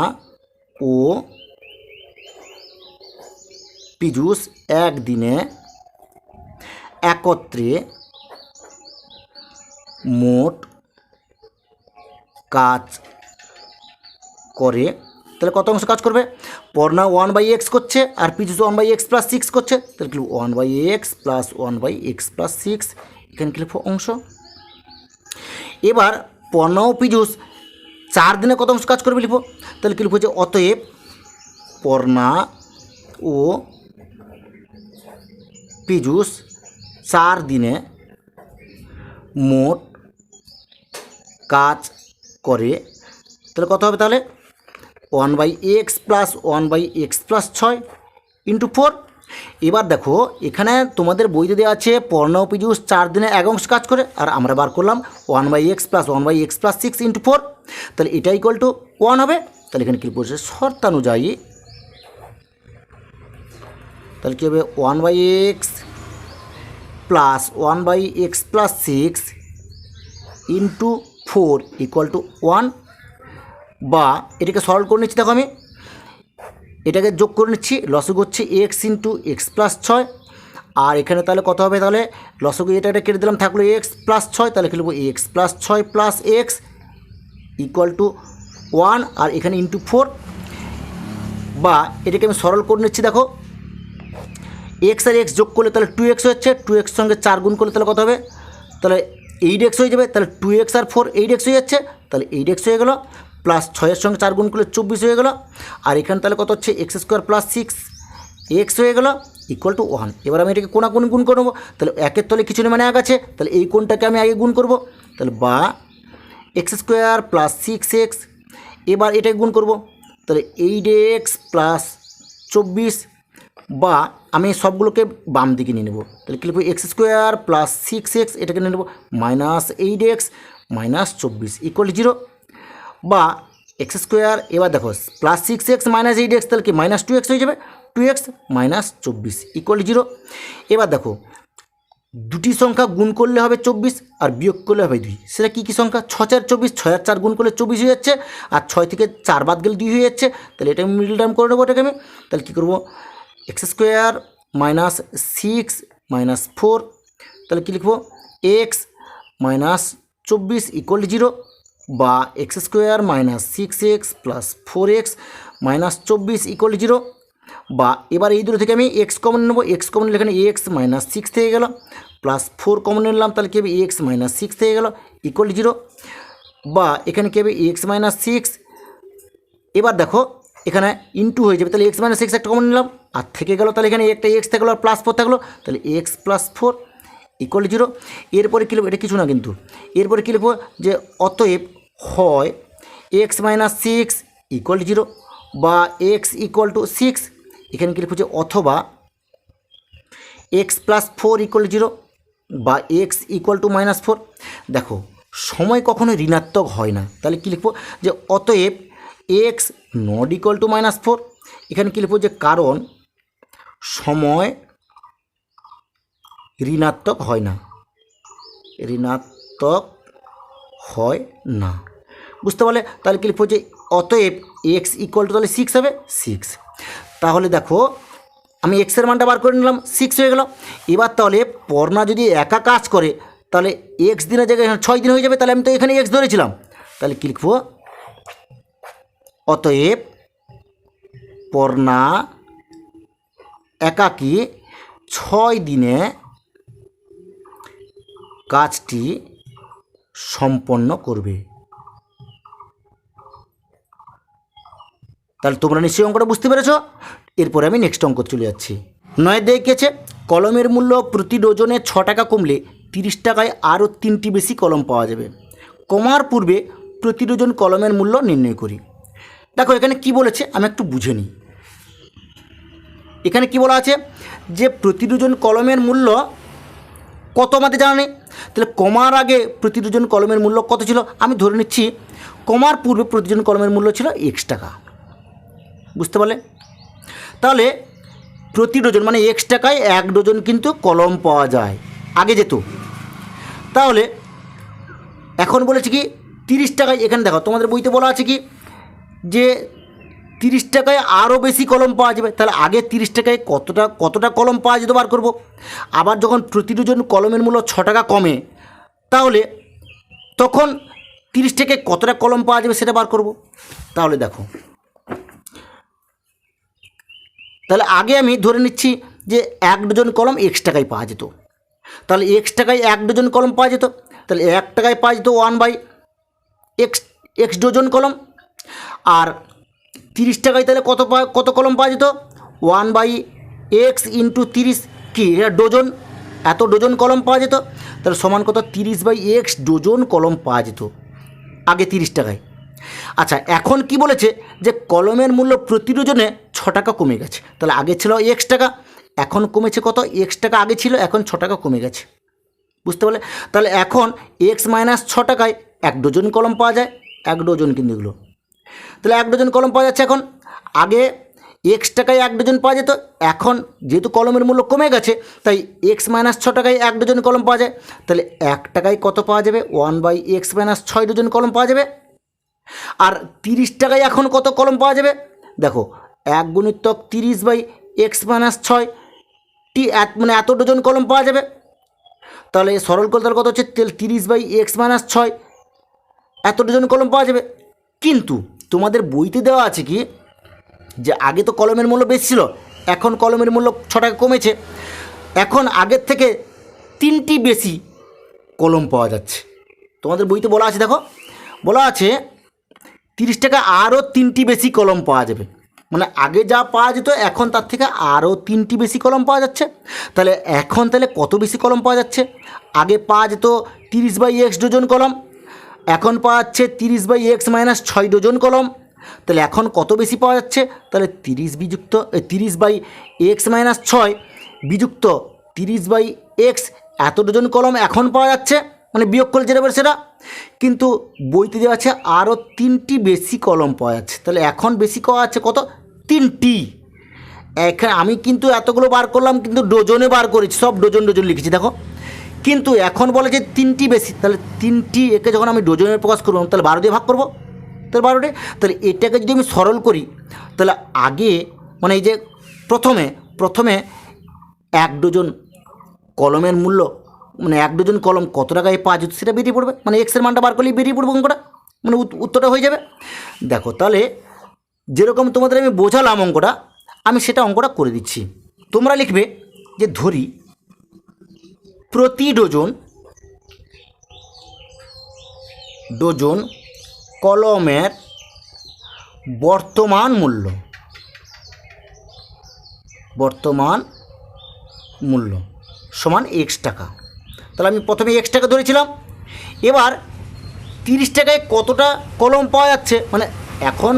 ও পীযূষ একদিনে একত্রে মোট কাজ করে। তাহলে কত অংশ কাজ করবে, পর্ণা 1/x করছে আর পীযূষ 1/x প্লাস 6 করছে। তাহলে কি 1/x প্লাস 1/x প্লাস 6, এখানে কি লিখবো অংশ। এবার পর্ণা ও পীযূষ 4 দিনে কত অংশ কাজ করবে লিখবো। তাহলে কি লিখবো যে অতএব পর্ণা ও পীযূষ 4 দিনে মোট কাজ করে। তাহলে কত হবে, তাহলে 1/x plus 1/x plus 6 into 4। এবার দেখো এখানে তোমাদের বইতে দেওয়া আছে পর্ণা ও পীযূষ 4 দিনে 1 অংশ কাজ করে, আর আমরা বার করলাম 1/x plus 1/x plus 6 into 4। তাহলে এটা ইকুয়াল টু 1 হবে। তাহলে এখানে কী বলছে, শর্তানুযায়ী তাহলে কী হবে 1/x plus 1/x plus 6 into 4 equal to 1। বা এটাকে সলভ করে নিচ্ছি, দেখো আমি এটাকে যোগ করে নিচ্ছি, লসগু হচ্ছে এক্স ইন্টু এক্স প্লাস 6। আর এখানে তাহলে কত হবে, তাহলে লসগু এটা কেটে দিলাম, থাকলো এক্স প্লাস 6। তাহলে কি লিখব, x plus 6 plus x equal to 1, আর এখানে ইন্টু 4। বা এটাকে আমি সরল করে নিচ্ছি, দেখো এক্স আর এক্স যোগ করলে তাহলে 2x হচ্ছে, 2x সঙ্গে 4 গুণ করলে তাহলে কত হবে, তাহলে 8x হয়ে যাবে। তাহলে 2x আর 4 8x হয়ে যাচ্ছে, তাহলে 8x হয়ে গেল, প্লাস 6-এর সঙ্গে 4 গুণ করলে 24 হয়ে গেল। আর এখানে তাহলে কত হচ্ছে, এক্স স্কোয়ার প্লাস 6x হয়ে গেল ইকুয়াল টু 1। এবার আমি এটাকে কোনাকুনি গুণ করে নেবো। তাহলে একের তলে কিছু নেই মানে 1 আছে, তাহলে এই কোণটাকে আমি আগে গুণ করব। তাহলে বা এক্স স্কোয়ার প্লাস 6x, এবার এটাকে গুণ করব, তাহলে 8x প্লাস 24। বা আমি সবগুলোকে বাম দিকে নিয়ে নেব। তাহলে কি লিখব, এক্স স্কোয়ার প্লাস 6x, এটাকে নিয়ে নেব মাইনাস 8x মাইনাস 24 ইকুয়াল 0। বা এক্স স্কোয়ার, এবার দেখো প্লাস 6x মাইনাস 8x, তাহলে কি মাইনাস 2x হয়ে যাবে, 2x মাইনাস 24 ইকুয়াল 0। এবার দেখো দুটি সংখ্যা গুণ করলে হবে 24 আর বিয়োগ করলে হবে 2। সেটা কী কী সংখ্যা, 6 4 24, 6 আর 4 গুণ করলে 24 হয়ে যাচ্ছে, আর 6 থেকে 4 বাদ গেলে 2 হয়ে যাচ্ছে। তাহলে এটা আমি মিডল টার্ম করে নেবো এটাকে আমি। তাহলে কী করবো, এক্স স্কোয়ার মাইনাস 6 মাইনাস 4, তাহলে কী লিখবো, এক্স মাইনাস 24 ইকুয়াল 0। বা x square minus 6x plus 4x minus 24 equal 0। বা এবার এই দুটো থেকে আমি এক্স কমন নেব, এক্স কমন নিলে এখানে এক্স মাইনাস 6 থেকে গেল, প্লাস 4 কমন নিলাম, তাহলে কী হবে এক্স মাইনাস 6 থেকে গেল ইকুয়াল 0। বা এখানে কী হবে এক্স মাইনাস 6, এবার দেখো এখানে ইন্টু হয়ে যাবে, তাহলে এক্স মাইনাস 6 একটা কমন নিলাম আর থেকে গেল, তাহলে এখানে একটা এক্স থাকলো আর প্লাস 4 থাকলো, তাহলে এক্স প্লাস 4 ইকুয়াল 0। এরপরে কী লিখবো, এটা কিছু না কিন্তু, এরপরে কী লিখবো যে অতএব হয় এক্স মাইনাস 6 ইকুয়াল 0 বা এক্স ইকুয়াল টু 6, এখানে কী লিখবো যে অথবা এক্স প্লাস 4 ইকুয়াল 0 বা এক্স ইকুয়াল টু মাইনাস 4। দেখো সময় কখনোই ঋণাত্মক হয় না, তাহলে কী লিখবো যে অতএব x not equal to minus 4। এখানে কী লিখব যে কারণ সময় ঋণাত্মক হয় না, ঋণাত্মক হয় না, বুঝতে পারলে? তাহলে কী লিখব যে অতএব এক্স ইকুয়াল টু তাহলে 6 হবে 6। তাহলে দেখো আমি এক্সের মানটা বার করে নিলাম, 6 হয়ে গেল। এবার তাহলে পর্ণা যদি একা কাজ করে তাহলে এক্স দিনের জায়গায় 6 দিন হয়ে যাবে, তাহলে আমি তো এখানে এক্স ধরেছিলাম। তাহলে কী লিখব, অতএব পর্ণা একাকী 6 দিনে কাজটি সম্পন্ন করবে। তাহলে তোমরা নিশ্চয়ই অঙ্কটা বুঝতে পেরেছ। এরপরে আমি নেক্সট অঙ্ক চলে যাচ্ছি। 9 দেখেছে কলমের মূল্য প্রতি ডজনে 6 টাকা কমলে 30 টাকায় আরও 3টি বেশি কলম পাওয়া যাবে। কমার পূর্বে প্রতি ডজন কলমের মূল্য নির্ণয় করি। দেখো এখানে কি বলেছে আমি একটু বুঝে নিই। এখানে কি বলা আছে যে প্রতি ডজন কলমের মূল্য কত আমাদের জানা নেই। তাহলে কমার আগে প্রতি ডজন কলমের মূল্য কত ছিল, আমি ধরে নিচ্ছি কমার পূর্বে প্রতি ডজন কলমের মূল্য ছিল এক্স টাকা, বুঝতে পারলে? তাহলে প্রতি ডজন মানে এক্স টাকায় 1 ডজন কিন্তু কলম পাওয়া যায়, আগে যেত। তাহলে এখন বলেছে কি 30 টাকায়, এখানে দেখো তোমাদের বইতে বলা আছে কি যে 30 টাকায় আরও বেশি কলম পাওয়া যাবে। তাহলে আগে 30 টাকায় কতটা কলম পাওয়া যেত বার করব। আবার যখন প্রতি ডজন কলমের মূল্য 6 টাকা কমে তাহলে তখন 30 টাকায় কতটা কলম পাওয়া যাবে সেটা বার করব। তাহলে দেখো, তাহলে আগে আমি ধরে নিচ্ছি যে 1 ডজন কলম এক্স টাকায় পাওয়া যেত। তাহলে এক্স টাকায় 1 ডজন কলম পাওয়া যেত, তাহলে 1 টাকায় পাওয়া যেত 1/x ডজন কলম। আর 30 টাকায় তাহলে কত কলম পাওয়া যেত, 1/x × 30 কি এটা ডজন, এত ডজন কলম পাওয়া যেত। তাহলে সমান কত 30/x ডজন কলম পাওয়া যেত আগে 30 টাকায়। আচ্ছা এখন কি বলেছে যে কলমের মূল্য প্রতি ডজনে 6 টাকা কমে গেছে। তাহলে আগে ছিল এক্স টাকা, এখন কমেছে কত, এক্স টাকা আগে ছিল, এখন 6 টাকা কমে গেছে, বুঝতে পারলে? তাহলে এখন এক্স - 6 টাকায় 1 ডজন কলম পাওয়া যায়, 1 ডজন কিন্তু এগুলো। তাহলে 1 ডজন কলম পাওয়া যাচ্ছে এখন। আগে এক্স টাকায় 1 ডজন পাওয়া যেত, এখন যেহেতু কলমের মূল্য কমে গেছে তাই এক্স - 6 টাকায় 1 ডজন কলম পাওয়া যায়। তাহলে 1 টাকায় কত পাওয়া যাবে, 1/x - 6 ডজন কলম পাওয়া যাবে। আর 30 টাকায় এখন কত কলম পাওয়া যাবে, দেখো 1 × 30/x - 6 মানে এত ডজন কলম পাওয়া যাবে। তাহলে সরল করতে কত হচ্ছে 30/x - 6 এত ডজন কলম পাওয়া যাবে। কিন্তু তোমাদের বইতে দেওয়া আছে কি যে আগে তো কলমের মূল্য বেশি ছিল, এখন কলমের মূল্য 6 টাকা কমেছে, এখন আগের থেকে 3টি বেশি কলম পাওয়া যাচ্ছে। তোমাদের বইতে বলা আছে, দেখো বলা আছে 30 টাকা আরও 3টি বেশি কলম পাওয়া যাবে, মানে আগে যা পাওয়া যেত এখন তার থেকে আরও 3টি বেশি কলম পাওয়া যাচ্ছে। তাহলে এখন তাহলে কত বেশি কলম পাওয়া যাচ্ছে, আগে পাওয়া যেত 30/x ডজন কলম, এখন পাওয়া যাচ্ছে 30/x - 6 ডজন কলম। তাহলে এখন কত বেশি পাওয়া যাচ্ছে, তাহলে 30/x - 6 বিযুক্ত 30/x এত ডজন কলম এখন পাওয়া যাচ্ছে, মানে বিয়োগ করে যেটা বলে সেটা। কিন্তু বইতে দেওয়া আছে আরও 3টি বেশি কলম পাওয়া যাচ্ছে। তাহলে এখন বেশি পাওয়া যাচ্ছে কত, 3টি। এখানে আমি কিন্তু এতগুলো বার করলাম কিন্তু ডজনে বার করেছি, সব ডজন ডজন লিখেছি দেখো। কিন্তু এখন বলে যে 3টি বেশি, তাহলে 3টি একে যখন আমি ডজনে প্রকাশ করবো তাহলে 12 দিয়ে ভাগ করবো, তাহলে 12টে। তাহলে এটাকে যদি আমি সরল করি তাহলে আগে মানে এই যে প্রথমে 1 ডজন কলমের মূল্য মানে 1 ডজন কলম কত টাকায় পাওয়া যেত সেটা বেরিয়ে পড়বে, মানে এক্সের মানটা বার করলেই বেরিয়ে পড়বে অঙ্কটা, মানে উত্তরটা হয়ে যাবে। দেখো তাহলে যেরকম তোমাদের আমি বোঝালাম অঙ্কটা, আমি সেটা অঙ্কটা করে দিচ্ছি। তোমরা লিখবে যে ধরি প্রতি ডজন কলমের বর্তমান মূল্য সমান এক্স টাকা। তাহলে আমি প্রথমে এক্স টাকা ধরেছিলাম। এবার 30 টাকায় কতটা কলম পাওয়া যাচ্ছে, মানে এখন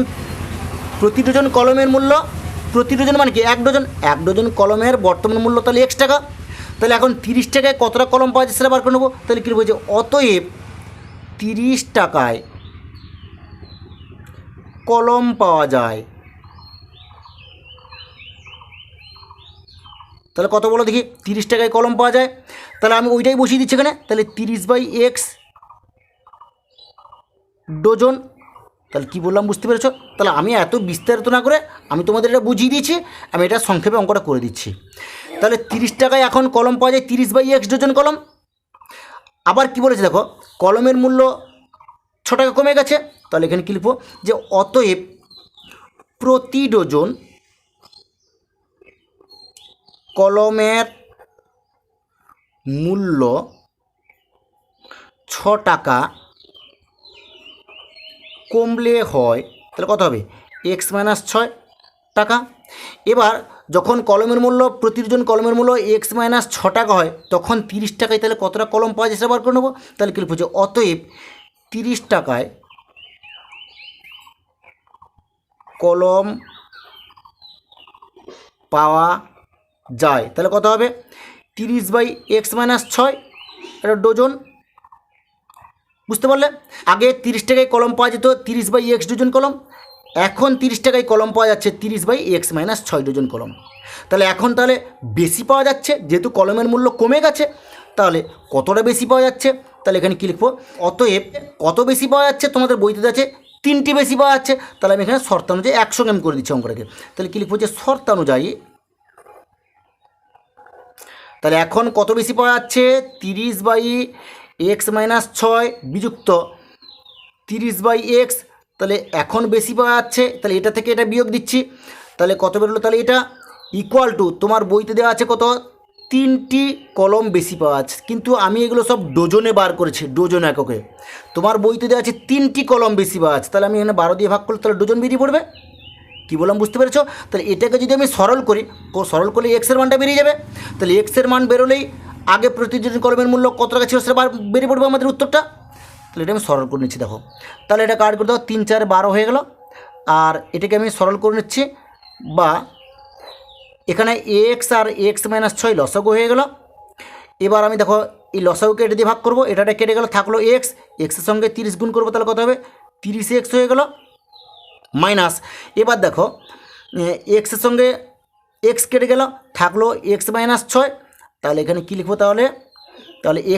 প্রতি ডজন কলমের মূল্য, প্রতি ডজন মানে কি 1 ডজন কলমের বর্তমান মূল্য তাহলে এক্স টাকা। তাহলে এখন 30 টাকায় কতটা কলম পাওয়া যাচ্ছে সেটা বার করে নেবো। তাহলে কী বলছে, অতএব 30 টাকায় কলম পাওয়া যায় তাহলে কত বলো দেখি, 30 টাকায় কলম পাওয়া যায়, তাহলে আমি ওইটাই বসিয়ে দিচ্ছি এখানে। তাহলে 30/x ডজন। তাহলে কী বললাম বুঝতে পেরেছো? তাহলে আমি এত বিস্তারিত না করে আমি তোমাদের এটা বুঝিয়ে দিয়েছি, আমি এটা সংক্ষেপে অঙ্কটা করে দিচ্ছি। তাহলে 30 টাকায় এখন কলম পাওয়া যায় 30/x ডজন কলম। আবার কি বলেছে দেখো, কলমের মূল্য 6 টাকা কমে গেছে, তাহলে এখানে কী লিখবো যে অতএব প্রতি ডজন কলমের মূল্য 6 টাকা কমলে হয়, তাহলে কত হবে x - 6 টাকা। এবার যখন কলমের মূল্য প্রতি ডজন কলমের মূল্য x - 6 টাকা হয়, তখন 30 টাকায় তাহলে কতটা কলম পাওয়া যায় সেটা বার করে নেবো। তাহলে কী লিখবো যে অতএব 30 টাকায় কলম পাওয়া যায়, তাহলে কত হবে 30/x - 6 এটা ডজন। বুঝতে পারলে? আগে 30 টাকায় কলম পাওয়া যেত 30/x ডজন কলম, এখন 30 টাকায় কলম পাওয়া যাচ্ছে 30/x - 6 ডজন কলম। তাহলে এখন তাহলে বেশি পাওয়া যাচ্ছে, যেহেতু কলমের মূল্য কমে গেছে, তাহলে কতটা বেশি পাওয়া যাচ্ছে? তাহলে এখানে কী লিখবো, অতএব কত বেশি পাওয়া যাচ্ছে, তোমাদের বইতে আছে 3টি বেশি পাওয়া যাচ্ছে, তাহলে আমি এখানে শর্তানুযায়ী 100 আমি করে দিচ্ছি অঙ্কটাকে। তাহলে কী লিখবো যে শর্তানুযায়ী, তাহলে এখন কত বেশি পাওয়া যাচ্ছে 30/x - 6 বিযুক্ত 30/x, তাহলে এখন বেশি পাওয়া যাচ্ছে, তাহলে এটা থেকে এটা বিয়োগ দিচ্ছি, তাহলে কত বেরোলো, তাহলে এটা ইকুয়াল টু তোমার বইতে দেওয়া আছে কত 3টি কলম বেশি পাওয়া যাচ্ছে, কিন্তু আমি এগুলো সব ডজনে বার করেছি, ডজন এককে। তোমার বইতে দেওয়া আছে 3টি কলম বেশি পাওয়া যাচ্ছে, তাহলে আমি এখানে 12 দিয়ে ভাগ করলে তাহলে ডজন বেরিয়ে পড়বে। কী বললাম বুঝতে পেরেছো? তাহলে এটাকে যদি আমি সরল করি, সরল করলে এক্সের মানটা বেরিয়ে যাবে, তাহলে এক্সের মান বেরোলেই আগে প্রতি ডজন কলমের মূল্য কত টাকা ছিল সেটা বেরিয়ে পড়বে আমাদের উত্তরটা। তাহলে এটা আমি সরল করে নিচ্ছি, দেখো তাহলে এটা কাট করে দাও, 3 4 12 হয়ে গেল, আর এটাকে আমি সরল করে নিচ্ছি, বা এখানে এক্স আর x - 6 লসাগু হয়ে গেল। এবার আমি দেখো এই লসাগুকে এটা দিয়ে ভাগ করবো, এটা কেটে গেল, থাকলো এক্স, এক্সের সঙ্গে 30 গুণ করবো, তাহলে কত হবে 30x হয়ে গেল মাইনাস। এবার দেখো এক্সের সঙ্গে এক্স কেটে গেল, থাকলো x - 6, তাহলে এখানে কী লিখবো, তাহলে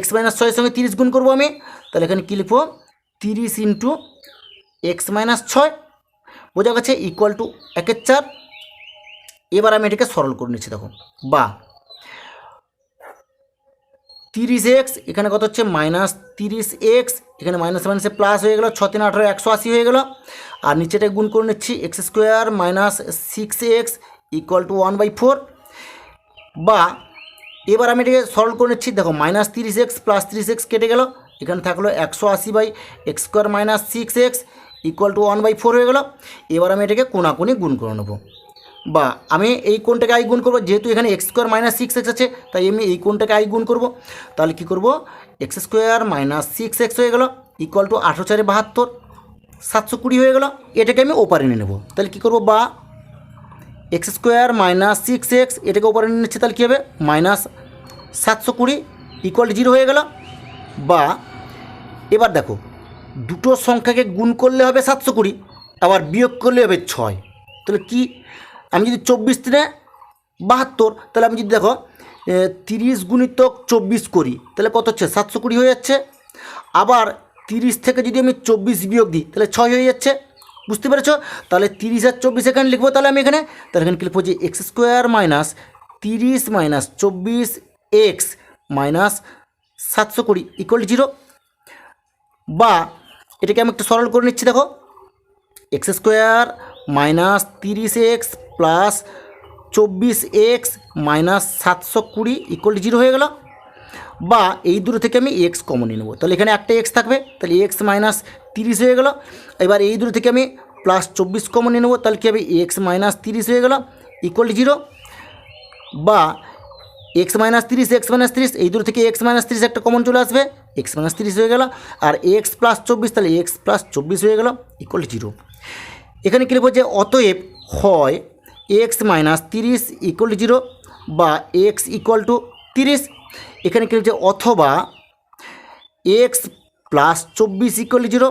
x - 6 এর সঙ্গে 30 গুণ করবো আমি, তাহলে এখানে কী লিখবো 30 × x - 6 বোঝা গেছে, ইকুয়াল টু 1/4। এবার আমি এটাকে সরল করে নিচ্ছি, দেখো বা 30x এখানে কত হচ্ছে -30x, এখানে মাইনাস মাইনাসে প্লাস হয়ে গেল, 6 3 18 180 হয়ে গেল, আর নিচেটা গুণ করে নিচ্ছি x² - 6x ইকুয়াল টু 1/4। বা এবার আমি এটাকে সরল করে নিচ্ছি, দেখো -30x + 30x কেটে গেল, এখানে থাকলো 180/x² - 6x ইকুয়াল টু 1/4 হয়ে গেল। এবার আমি এটাকে কোণাকুণি গুণ করে নেবো, বা আমি এই কোণটাকে আই গুণ করবো, যেহেতু এখানে x² - 6x আছে, তাই আমি এই কোণটাকে আই গুণ করবো। তাহলে কী করবো, x² - 6x হয়ে গেল ইকুয়াল টু 18 4 72, 720 হয়ে গেল। এটাকে আমি ওপারে নিয়ে নেবো, তাহলে কী করবো, বা x² - 6x এটাকে ওপারে নিয়ে নিচ্ছি, তাহলে কী হবে -720 ইকুয়াল 0 হয়ে গেল। বা এবার দেখো দুটো সংখ্যাকে গুণ করলে হবে 720, আবার বিয়োগ করলে হবে 6, তাহলে কি, আমি যদি 24 × 72, তাহলে আমি যদি দেখো 30 × 24 করি, তাহলে কত হচ্ছে 720 হয়ে যাচ্ছে। আবার 30 থেকে যদি আমি 24 বিয়োগ দিই, তাহলে 6 হয়ে যাচ্ছে। বুঝতে পেরেছো? তাহলে 30 আর 24 এখানে লিখবো, তাহলে আমি এখানে লিখবো যে x² - 30 - 24x - 720 ইকুয়াল 0। বা এটাকে আমি একটু সরল করে নিচ্ছি, দেখো x² - 30x + 24x - 720 ইকুয়াল 0 হয়ে গেল। বা এই দুটো থেকে আমি x কমন নিয়ে নেবো, তাহলে এখানে একটা x থাকবে, তাহলে x - 30 হয়ে গেল। এবার এই দুটো থেকে আমি +24 কমন নিয়ে নেবো, তাহলে কী হবে x - 30 হয়ে গেল ইকুয়াল 0। বা x - 30 x - 30 এই দুটো থেকে x - 30 একটা কমন চলে আসবে, x - 30 হয়ে গেল, আর x + 24, তাহলে x + 24 হয়ে গেল ইকুয়াল 0। এখানে কী লিখবো যে অতএব হয় x - 30 ইকুয়াল 0 বা x ইকুয়াল টু 30। এখানে কী লিখছে অথবা x + 24 ইকুয়াল 0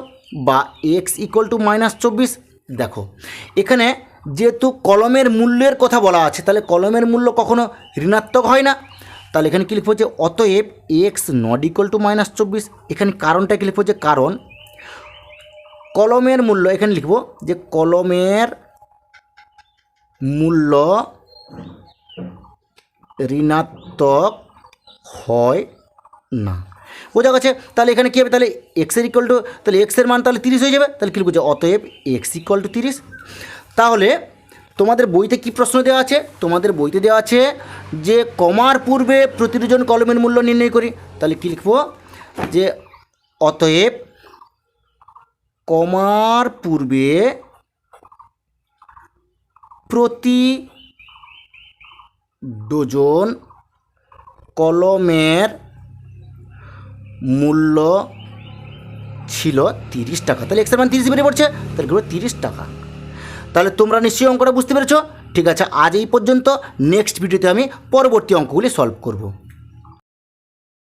বা x ইকুয়াল টু -24। দেখো এখানে যেহেতু কলমের মূল্যের কথা বলা আছে, তাহলে কলমের মূল্য কখনো ঋণাত্মক হয় না। তাহলে এখানে কী লিখবো যে অতএব এক্স নট ইকুয়াল টু -24। এখানে কারণটা কী লিখবো যে কারণ কলমের মূল্য, এখানে লিখবো যে কলমের মূল্য ঋণাত্মক হয় না। বোঝা গেছে? তাহলে এখানে কী হবে, তাহলে এক্সের ইকুয়াল টু, তাহলে এক্সের মান তাহলে 30 হয়ে যাবে। তাহলে কী লিখবো যে অতএব এক্স ইকুয়াল টু 30। তাহলে তোমাদের বইতে কি প্রশ্ন দেওয়া আছে? তোমাদের বইতে দেওয়া আছে যে কমার পূর্বে প্রতিটি জন কলমের মূল্য নির্ণয় করি। তাহলে কী লিখবো যে অতএব কমার পূর্বে প্রতি ডজন কলমের মূল্য ছিল 30 টাকা। তাহলে এক্সের মান 30 বেরিয়ে পড়ছে, তাহলে কী 30 টাকা। তাহলে তোমরা নিশ্চয়ই অঙ্কটা বুঝতে পেরেছো। ঠিক আছে, আজ এই পর্যন্ত। নেক্সট ভিডিওতে আমি পরবর্তী অঙ্কগুলি সলভ করব।